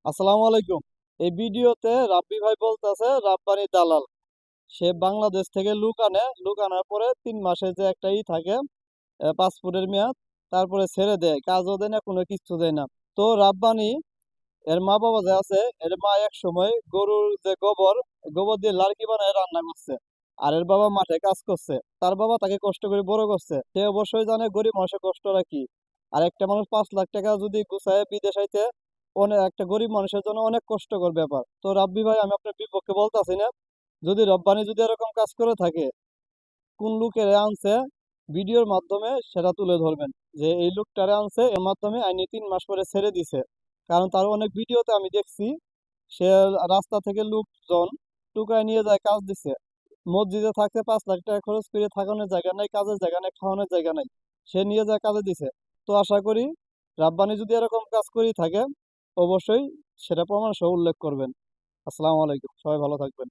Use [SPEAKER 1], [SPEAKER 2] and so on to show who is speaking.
[SPEAKER 1] আসসালামু আলাইকুম। এই ভিডিওতে রাব্বি ভাই বলতেছে রাব্বানি দালাল। সে বাংলাদেশ থেকে লুক আনার পরে 3 মাসের যে একটা থাকে পাসপোর্টের মেয়াদ, তারপরে ছেড়ে দেয়, কাজও দেয় না, কোনো কিছু দেয় না। তো রাব্বানি এর মা বাবা যে আছে, এর মা এক সময় গরুর যে গোবর, গোবর দিয়ে লার্কি বানায় রান্না করছে। আর এর বাবা মাঠে কাজ করছে, তার বাবা তাকে কষ্ট করে বড় করছে, সে অবশ্যই জানে গরিব মানুষের কষ্টটা কি। আর একটা মানুষ 5 লাখ টাকা যদি গুছায় বিদেশ আইতে, অনেক একটা গরিব মানুষের জন্য অনেক কষ্টকর ব্যাপার। তো রাব্বি ভাই, আমি আপনার বিপক্ষে বলতাছি না। যদি রব্বানি যদি এরকম কাজ করে থাকে, কোন লোকের আনছে, ভিডিওর মাধ্যমে সেটা তুলে ধরবেন, যে এই লোকটারে আনছে, এর মাধ্যমে আইনি 3 মাস পরে ছেড়ে দিছে। কারণ তার অনেক ভিডিওতে আমি দেখছি, সে রাস্তা থেকে লোকজন টুকায় নিয়ে যায়, কাজ দিছে। মসজিদে থাকতে 5 লাখ টাকা খরচ করে থাকানোর জায়গা নাই, কাজের জায়গা নাই, খাওয়ানোর জায়গা নাই, সে নিয়ে যায় কাজে দিছে। তো আশা করি রাব্বানি যদি এরকম কাজ করি থাকে, অবশ্যই সেটা প্রমাণ সহ উল্লেখ করবেন। আসসালামু আলাইকুম, সবাই ভালো থাকবেন।